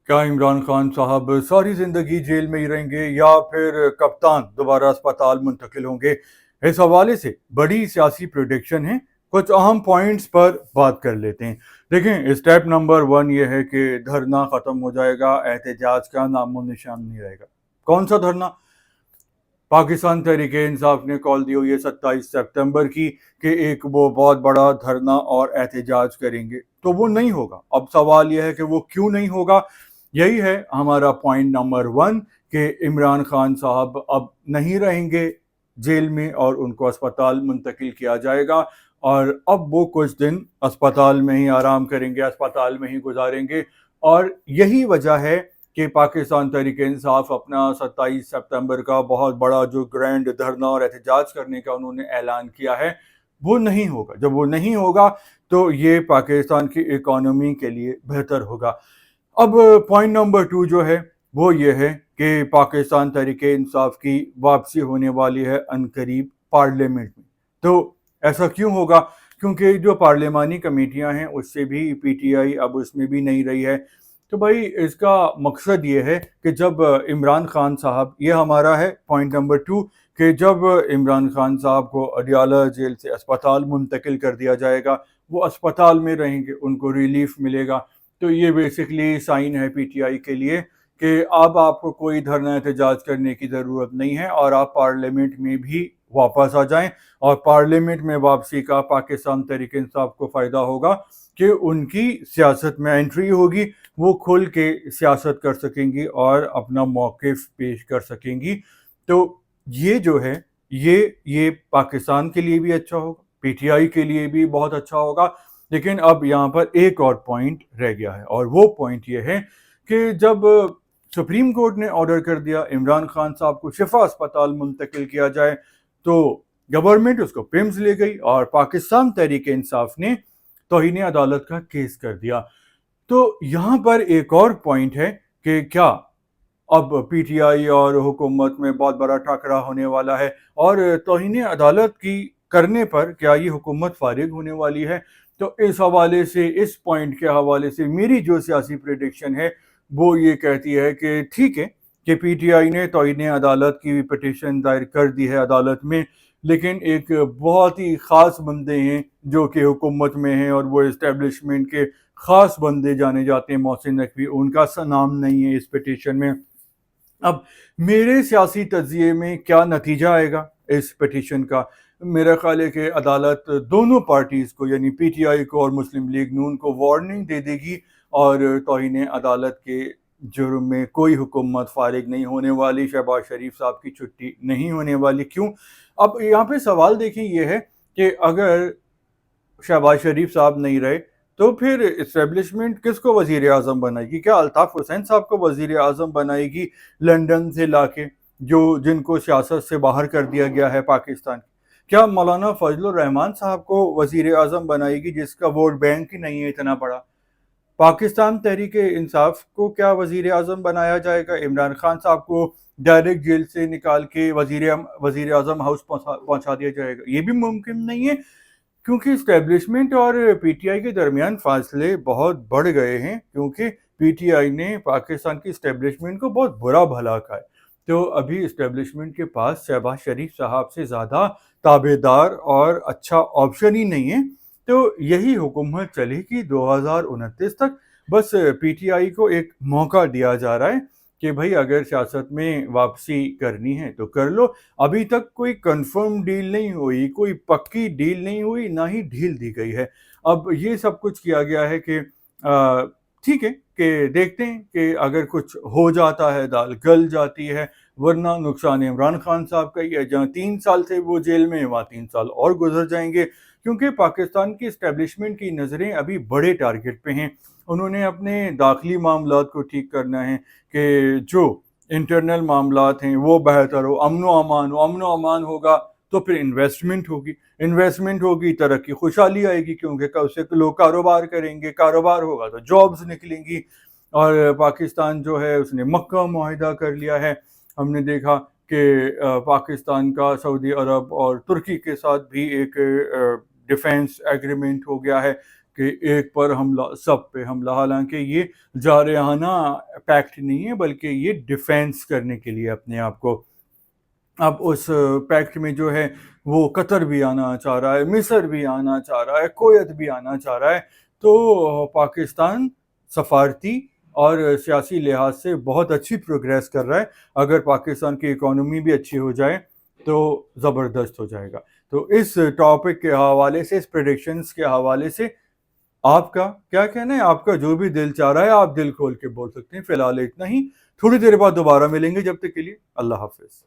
क्या इमरान खान साहब सारी जिंदगी जेल में ही रहेंगे या फिर कप्तान दोबारा अस्पताल मुंतकिल होंगे? इस हवाले से बड़ी सियासी प्रोडिक्शन है। कुछ अहम पॉइंट्स पर बात कर लेते हैं। देखें, स्टेप नंबर 1 ये है कि धरना ख़त्म हो जाएगा, एहतजाज का नामो निशान नहीं रहेगा। कौन सा धरना? पाकिस्तान तहरीके इंसाफ ने कॉल दी हुई है 27 सितंबर की कि एक वो बहुत बड़ा धरना और एहतजाज करेंगे, तो वो नहीं होगा। अब सवाल यह है कि वो क्यों नहीं होगा। यही है हमारा पॉइंट नंबर 1 कि इमरान खान साहब अब नहीं रहेंगे जेल में और उनको अस्पताल मुंतकिल किया जाएगा, और अब वो कुछ दिन अस्पताल में ही आराम करेंगे, अस्पताल में ही गुजारेंगे। और यही वजह है कि पाकिस्तान तहरीक इंसाफ अपना 27 सितंबर का बहुत बड़ा जो ग्रैंड धरना और एहतजाज करने का उन्होंने ऐलान किया है, वो नहीं होगा। जब वो नहीं होगा तो ये पाकिस्तान की इकोनॉमी के लिए बेहतर होगा। अब पॉइंट नंबर 2 जो है वो ये है कि पाकिस्तान तहरीक इंसाफ की वापसी होने वाली है अनकरीब पार्लियामेंट में। तो ऐसा क्यों होगा? क्योंकि जो पार्लियामानी कमेटियां हैं उससे भी पीटीआई अब उसमें भी नहीं रही है। तो भाई इसका मकसद ये है कि जब इमरान खान साहब, ये हमारा है पॉइंट नंबर 2, कि जब इमरान खान साहब को अडियाला जेल से अस्पताल मुंतकिल कर दिया जाएगा, वो अस्पताल में रहेंगे, उनको रिलीफ मिलेगा। तो ये बेसिकली साइन है पीटीआई के लिए कि अब आपको कोई धरना एहतजाज करने की ज़रूरत नहीं है और आप पार्लियामेंट में भी वापस आ जाएं। और पार्लियामेंट में वापसी का पाकिस्तान तहरीक इंसाफ को फ़ायदा होगा कि उनकी सियासत में एंट्री होगी, वो खुल के सियासत कर सकेंगी और अपना मौक़िफ़ पेश कर सकेंगी। तो ये जो है ये पाकिस्तान के लिए भी अच्छा होगा, पीटीआई के लिए भी बहुत अच्छा होगा। लेकिन अब यहाँ पर एक और पॉइंट रह गया है, और वो पॉइंट ये है कि जब सुप्रीम कोर्ट ने ऑर्डर कर दिया इमरान खान साहब को शिफा अस्पताल मुंतकिल किया जाए, तो गवर्नमेंट उसको पिम्स ले गई और पाकिस्तान तहरीक इंसाफ ने तौहीन अदालत का केस कर दिया। तो यहाँ पर एक और पॉइंट है कि क्या अब पीटीआई और हुकूमत में बहुत बड़ा टकराव होने वाला है, और तौहीन अदालत की करने पर क्या ये हुकूमत फारिग होने वाली है? तो इस हवाले से, इस पॉइंट के हवाले से मेरी जो सियासी प्रेडिक्शन है वो ये कहती है कि ठीक है कि पीटीआई ने तौहीन अदालत की पिटीशन दायर कर दी है अदालत में, लेकिन एक बहुत ही ख़ास बंदे हैं जो कि हुकूमत में हैं और वो इस्टेब्लिशमेंट के ख़ास बंदे जाने जाते हैं, मोहसिन नकवी, उनका नाम नहीं है इस पिटीशन में। अब मेरे सियासी तज्जिए में क्या नतीजा आएगा इस पिटीशन का? मेरा ख्याल है कि अदालत दोनों पार्टीज़ को, यानी पीटीआई को और मुस्लिम लीग नून को, वार्निंग दे देगी और तौहीन अदालत के जुर्म में कोई हुकूमत फारिग नहीं होने वाली, शहबाज शरीफ साहब की छुट्टी नहीं होने वाली। क्यों? अब यहाँ पे सवाल देखें ये है कि अगर शहबाज शरीफ साहब नहीं रहे तो फिर इस्टेब्लिशमेंट किसको वज़ीर आज़म बनाएगी? क्या अल्ताफ़ हुसैन साहब को वज़ीर आज़म बनाएगी लंदन से लाके, जो जिनको सियासत से बाहर कर दिया गया है पाकिस्तान? क्या मौलाना फजलुर रहमान साहब को वज़ीर आज़म बनाएगी जिसका वोट बैंक ही नहीं है इतना बड़ा? पाकिस्तान तहरीक इंसाफ को क्या वज़ीर आज़म बनाया जाएगा? इमरान खान साहब को डायरेक्ट जेल से निकाल के वज़ीर आज़म हाउस पहुंचा दिया जाएगा? ये भी मुमकिन नहीं है, क्योंकि इस्टेब्लिशमेंट और पीटीआई के दरमियान फासले बहुत बढ़ गए हैं, क्योंकि पीटीआई ने पाकिस्तान की इस्टेब्लिशमेंट को बहुत बुरा भला कहा है। तो अभी इस्टेब्लिशमेंट के पास शहबाज शरीफ साहब से ज़्यादा ताबेदार और अच्छा ऑप्शन ही नहीं है। तो यही हुकूमत चलेगी 2029 तक। बस पीटीआई को एक मौका दिया जा रहा है कि भाई अगर सियासत में वापसी करनी है तो कर लो। अभी तक कोई कंफर्म डील नहीं हुई, कोई पक्की डील नहीं हुई, ना ही ढील दी गई है। अब ये सब कुछ किया गया है कि ठीक है कि देखते हैं कि अगर कुछ हो जाता है, दाल गल जाती है, वरना नुकसान इमरान खान साहब का ही है। जहाँ 3 साल से वो जेल में, वहाँ 3 साल और गुजर जाएंगे, क्योंकि पाकिस्तान की इस्टेब्लिशमेंट की नज़रें अभी बड़े टारगेट पे हैं। उन्होंने अपने दाखिली मामलात को ठीक करना है कि जो इंटरनल मामलात हैं वो बेहतर हो, अमन व अमान होगा तो फिर इन्वेस्टमेंट होगी, तरक्की खुशहाली आएगी, क्योंकि कब से लोग कारोबार करेंगे, कारोबार होगा तो जॉब्स निकलेंगी। और पाकिस्तान जो है उसने मक्का मुआहिदा कर लिया है। हमने देखा कि पाकिस्तान का सऊदी अरब और तुर्की के साथ भी एक डिफेंस एग्रीमेंट हो गया है कि एक पर हमला सब पे हमला। हालांकि ये जारहाना پیکٹ نہیں ہے بلکہ یہ ڈیفینس کرنے کے لیے اپنے آپ کو. اب اس پیکٹ میں جو ہے وہ قطر بھی آنا چاہ رہا ہے, مصر بھی آنا چاہ رہا ہے, کویت بھی آنا چاہ رہا ہے. تو پاکستان سفارتی اور سیاسی لحاظ سے بہت اچھی پروگریس کر رہا ہے. اگر پاکستان کی اکانومی بھی اچھی ہو جائے تو زبردست ہو جائے گا. تو اس ٹاپک کے حوالے سے, اس پریڈکشنز کے حوالے سے آپ کا کیا کہنا ہے؟ آپ کا جو بھی دل چاہ رہا ہے آپ دل کھول کے بول سکتے ہیں. فی الحال اتنا ہی, تھوڑی دیر بعد دوبارہ ملیں گے. جب تک کے لیے اللہ حافظ.